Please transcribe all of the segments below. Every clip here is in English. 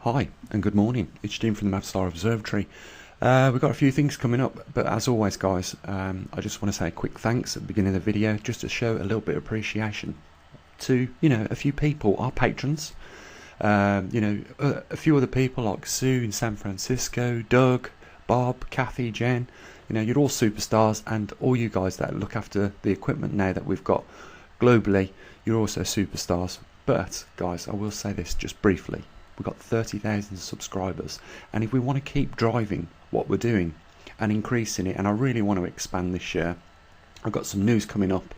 Hi and good morning, it's Jim from the maverickstar Observatory. We've got a few things coming up, but as always guys, I just want to say a quick thanks at the beginning of the video just to show a little bit of appreciation to, a few people, our patrons. A few other people like Sue in San Francisco, Doug, Bob, Kathy, Jen. You're all superstars, and all you guys that look after the equipment now that we've got globally, you're also superstars. But guys, I will say this just briefly. We've got 30,000 subscribers, and if we want to keep driving what we're doing and increasing it, and I really want to expand this year, I've got some news coming up,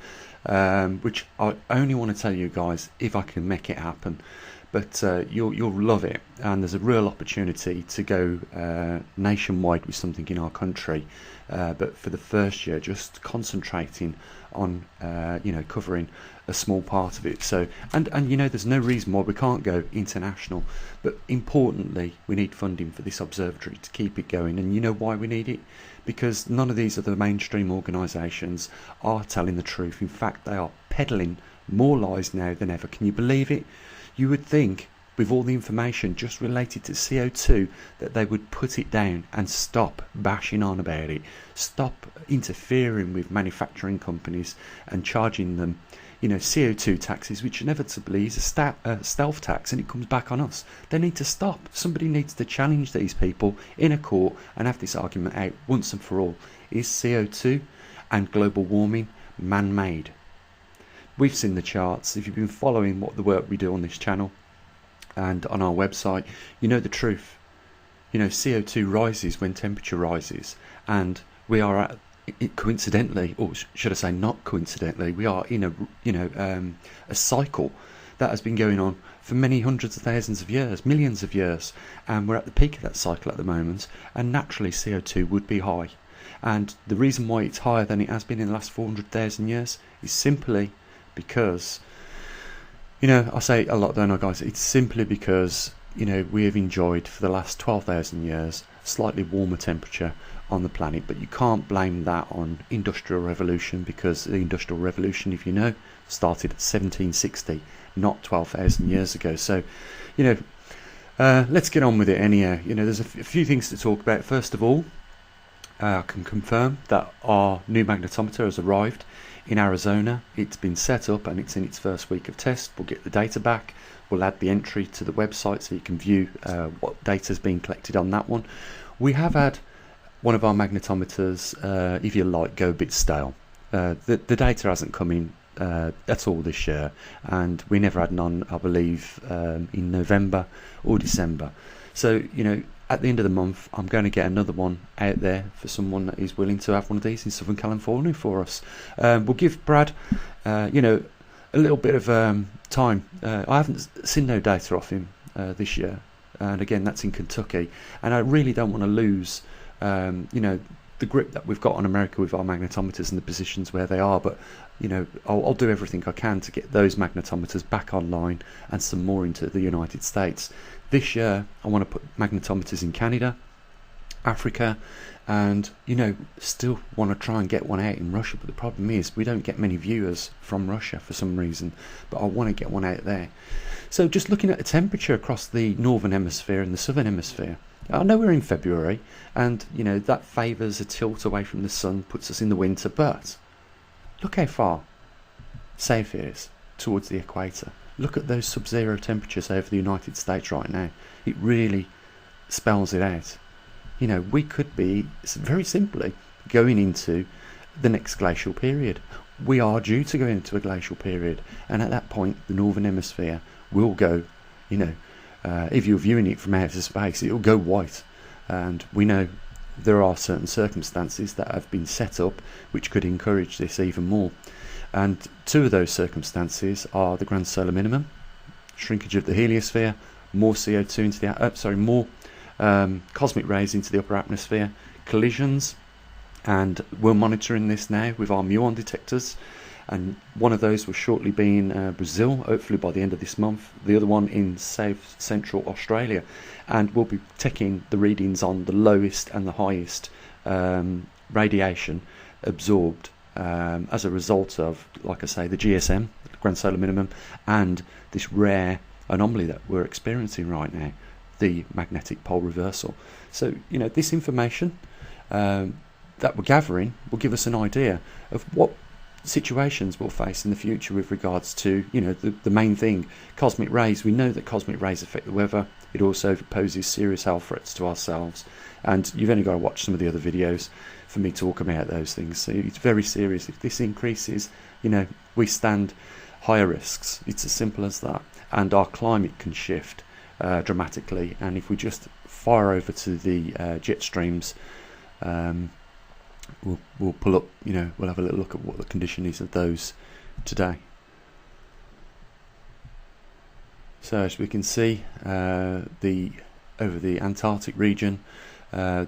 which I only want to tell you guys if I can make it happen. But you'll love it, and there's a real opportunity to go nationwide with something in our country. But for the first year, just concentrating on covering a small part of it. So and there's no reason why we can't go international. But importantly, we need funding for this observatory to keep it going. And you know why we need it? Because none of these other mainstream organisations are telling the truth. In fact, they are peddling more lies now than ever. Can you believe it? You would think, with all the information just related to CO2, that they would put it down and stop bashing on about it, stop interfering with manufacturing companies and charging them, CO2 taxes, which inevitably is a stealth tax, and it comes back on us. They need to stop. Somebody needs to challenge these people in a court and have this argument out once and for all. Is CO2 and global warming man-made? We've seen the charts. If you've been following the work we do on this channel and on our website, you know the truth. CO2 rises when temperature rises, and we are at, coincidentally, or should I say not coincidentally, we are in a cycle that has been going on for many hundreds of thousands of years, millions of years, and we're at the peak of that cycle at the moment, and naturally CO2 would be high. And the reason why it's higher than it has been in the last 400,000 years is simply because, I say a lot, don't I guys? It's simply because, we have enjoyed for the last 12,000 years slightly warmer temperature on the planet. But you can't blame that on industrial revolution, because the industrial revolution, if you know, started at 1760, not 12,000 years ago. So, let's get on with it anyhow. There's a few things to talk about. First of all, I can confirm that our new magnetometer has arrived in Arizona. It's been set up and it's in its first week of test. We'll get the data back. We'll add the entry to the website so you can view what data has been collected on that one. We have had one of our magnetometers, if you like, go a bit stale. The data hasn't come in at all this year, and we never had none, I believe, in November or December. So, at the end of the month, I'm going to get another one out there for someone that is willing to have one of these in Southern California for us. We'll give Brad, a little bit of time. I haven't seen no data off him this year, and again, that's in Kentucky. And I really don't want to lose, the grip that we've got on America with our magnetometers and the positions where they are. But I'll do everything I can to get those magnetometers back online and some more into the United States. This year I want to put magnetometers in Canada, Africa, and still want to try and get one out in Russia. But the problem is we don't get many viewers from Russia for some reason, but I want to get one out there. So just looking at the temperature across the northern hemisphere and the southern hemisphere, I know we're in February, and that favours a tilt away from the sun, puts us in the winter, but look how far south it is towards the equator. Look at those sub-zero temperatures over the United States right now. It really spells it out. We could be, very simply, going into the next glacial period. We are due to go into a glacial period, and at that point the northern hemisphere will go, if you're viewing it from outer space, it will go white. And we know there are certain circumstances that have been set up which could encourage this even more. And two of those circumstances are the grand solar minimum, shrinkage of the heliosphere, more CO2 into the more cosmic rays into the upper atmosphere, collisions, and we're monitoring this now with our muon detectors. And one of those will shortly be in Brazil, hopefully by the end of this month. The other one in South Central Australia, and we'll be taking the readings on the lowest and the highest radiation absorbed as a result of, like I say, the GSM, the Grand Solar Minimum, and this rare anomaly that we're experiencing right now. the magnetic pole reversal. So, you know, this information that we're gathering will give us an idea of what situations we'll face in the future with regards to, you know, the main thing, cosmic rays. We know that cosmic rays affect the weather. It also poses serious health threats to ourselves, and you've only got to watch some of the other videos for me to talk about those things. So it's very serious. If this increases, you know, we stand higher risks. It's as simple as that. And our climate can shift dramatically, and if we just fire over to the jet streams, we'll pull up, you know, we'll have a little look at what the condition is of those today. So as we can see, over the Antarctic region, I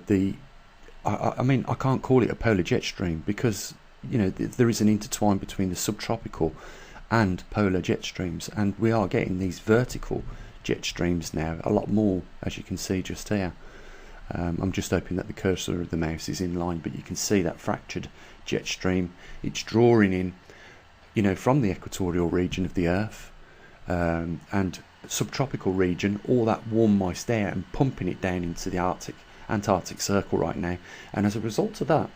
mean, I can't call it a polar jet stream because, you know, there is an intertwine between the subtropical and polar jet streams, and we are getting these vertical jet streams now, a lot more, as you can see just here. I'm just hoping that the cursor of the mouse is in line, but you can see that fractured jet stream. It's drawing in, you know, from the equatorial region of the Earth and subtropical region, all that warm moist air, and pumping it down into the Antarctic Circle right now. And as a result of that,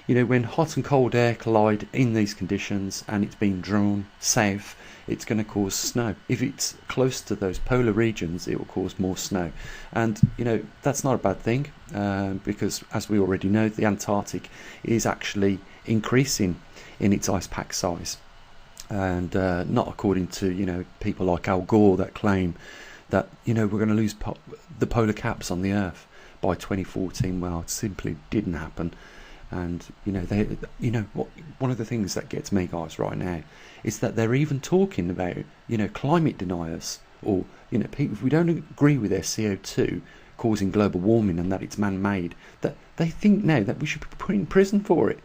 you know, when hot and cold air collide in these conditions and it's being drawn south, it's going to cause snow. If it's close to those polar regions, it will cause more snow. And, you know, that's not a bad thing because, as we already know, the Antarctic is actually increasing in its ice pack size. And not according to, you know, people like Al Gore that claim that, you know, we're going to lose the polar caps on the Earth by 2014. Well, it simply didn't happen. And, you know, one of the things that gets me, guys, right now is that they're even talking about, you know, climate deniers, or, you know, people, if we don't agree with their CO2 causing global warming and that it's man-made, that they think now that we should be put in prison for it.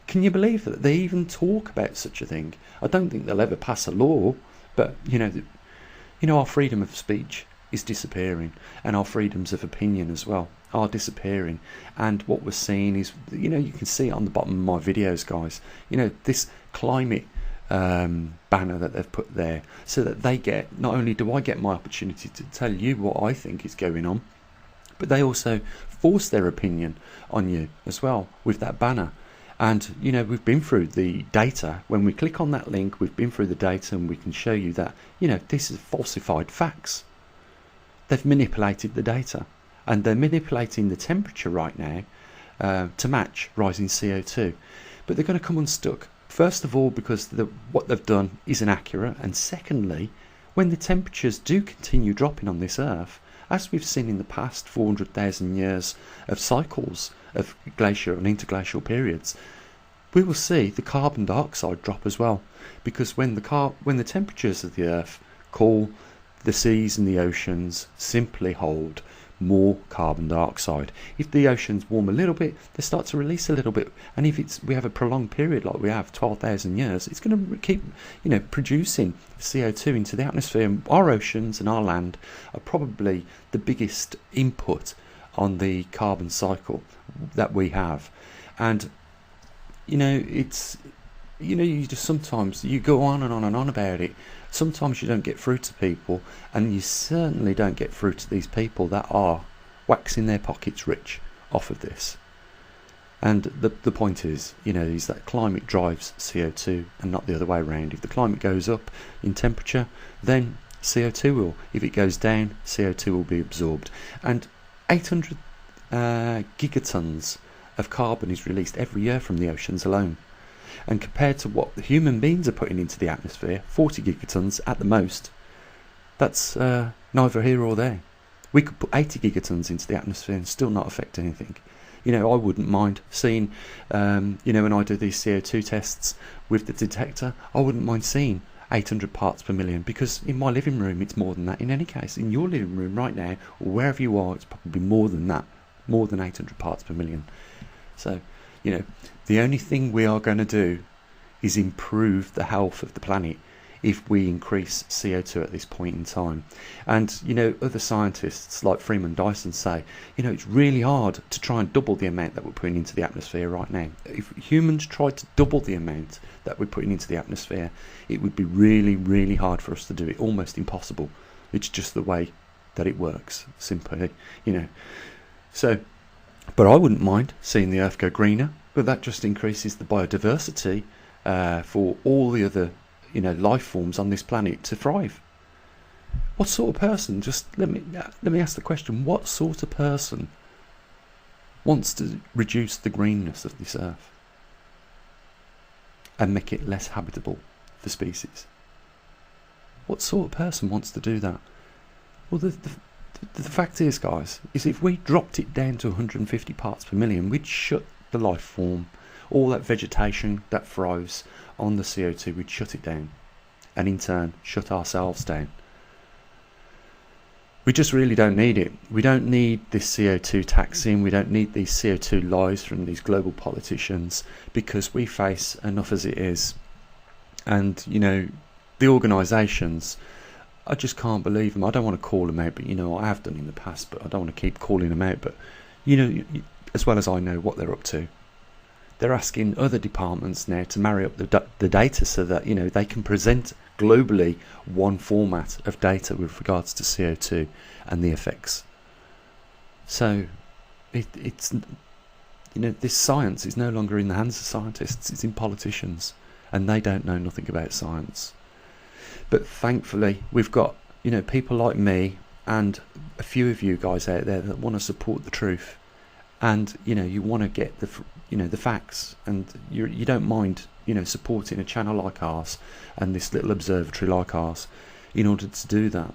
Can you believe that they even talk about such a thing? I don't think they'll ever pass a law, but, you know, our freedom of speech is disappearing, and our freedoms of opinion as well are disappearing. And what we're seeing is, you know, you can see it on the bottom of my videos, guys, you know, this climate banner that they've put there, so that they get, not only do I get my opportunity to tell you what I think is going on, but they also force their opinion on you as well with that banner. And, you know, we've been through the data. When we click on that link, we've been through the data, and we can show you that, you know, this is falsified facts. They've manipulated the data, and they're manipulating the temperature right now to match rising CO2. But they're going to come unstuck. First of all, because what they've done isn't accurate, and secondly, when the temperatures do continue dropping on this Earth, as we've seen in the past 400,000 years of cycles of glacial and interglacial periods, we will see the carbon dioxide drop as well. Because when the temperatures of the Earth cool, the seas and the oceans simply hold more carbon dioxide. If the oceans warm a little bit, they start to release a little bit, and if we have a prolonged period like we have 12,000 years, it's going to keep, you know, producing CO2 into the atmosphere. And our oceans and our land are probably the biggest input on the carbon cycle that we have. And, you know, it's, you know, you just sometimes you go on and on and on about it. Sometimes you don't get through to people, and you certainly don't get through to these people that are waxing their pockets rich off of this. And the point is, you know, is that climate drives CO2 and not the other way around. If the climate goes up in temperature, then CO2 will. If it goes down, CO2 will be absorbed. And 800 gigatons of carbon is released every year from the oceans alone. And compared to what the human beings are putting into the atmosphere, 40 gigatons at the most, that's neither here or there. We could put 80 gigatons into the atmosphere and still not affect anything. You know, I wouldn't mind seeing, you know, when I do these CO2 tests with the detector, I wouldn't mind seeing 800 parts per million, because in my living room it's more than that. In any case, in your living room right now, or wherever you are, it's probably more than that, more than 800 parts per million. So, you know, the only thing we are going to do is improve the health of the planet if we increase CO2 at this point in time. And, you know, other scientists like Freeman Dyson say, you know, it's really hard to try and double the amount that we're putting into the atmosphere right now. If humans tried to double the amount that we're putting into the atmosphere, it would be really, really hard for us to do it, almost impossible. It's just the way that it works, simply, you know. So, but I wouldn't mind seeing the Earth go greener, but that just increases the biodiversity for all the other, you know, life forms on this planet to thrive. What sort of person, just let me ask the question, what sort of person wants to reduce the greenness of this Earth and make it less habitable for species? What sort of person wants to do that? Well, the fact is, guys, is if we dropped it down to 150 parts per million, we'd shut the life form, all that vegetation that thrives on the CO2, we'd shut it down, and in turn shut ourselves down. We just really don't need it. We don't need this CO2 taxing. We don't need these CO2 lies from these global politicians, because we face enough as it is. And, you know, the organisations, I just can't believe them. I don't want to call them out, but, you know, I have done in the past, but I don't want to keep calling them out. But, you know, as well as I know what they're up to, they're asking other departments now to marry up the data so that, you know, they can present globally one format of data with regards to CO2 and the effects. So it's, you know, this science is no longer in the hands of scientists, it's in politicians, and they don't know nothing about science. But thankfully we've got, you know, people like me and a few of you guys out there that want to support the truth, and, you know, you want to get the, you know, the facts, and you don't mind, you know, supporting a channel like ours and this little observatory like ours in order to do that.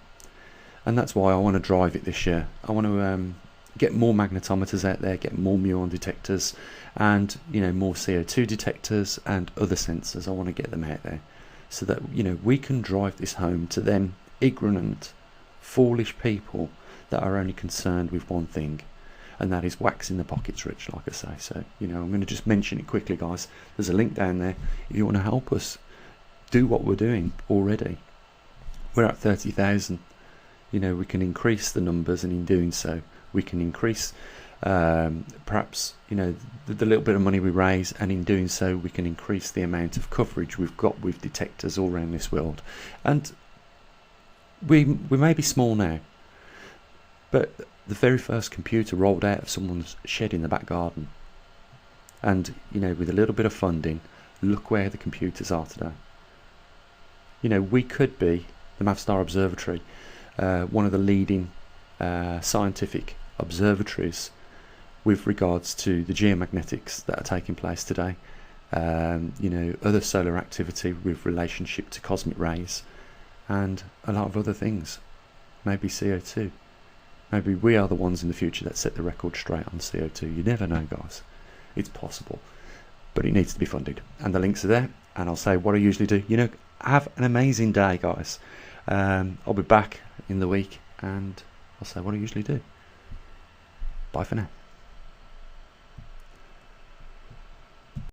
And that's why I want to drive it this year. I want to get more magnetometers out there, get more muon detectors, and, you know, more CO2 detectors and other sensors. I want to get them out there so that, you know, we can drive this home to them ignorant, foolish people that are only concerned with one thing, and that is waxing the pockets rich, like I say. So, you know, I'm going to just mention it quickly, guys. There's a link down there if you want to help us do what we're doing already. We're at 30,000. You know, we can increase the numbers, and in doing so we can increase perhaps, you know, the little bit of money we raise, and in doing so we can increase the amount of coverage we've got with detectors all around this world. And we may be small now, but the very first computer rolled out of someone's shed in the back garden, and, you know, with a little bit of funding, look where the computers are today. You know, we could be the maverickstar Observatory, one of the leading scientific observatories with regards to the geomagnetics that are taking place today. You know, other solar activity with relationship to cosmic rays, and a lot of other things. Maybe CO2. Maybe we are the ones in the future that set the record straight on CO2. You never know, guys. It's possible, but it needs to be funded. And the links are there. And I'll say what I usually do. You know, have an amazing day, guys. I'll be back in the week, and I'll say what I usually do. Bye for now.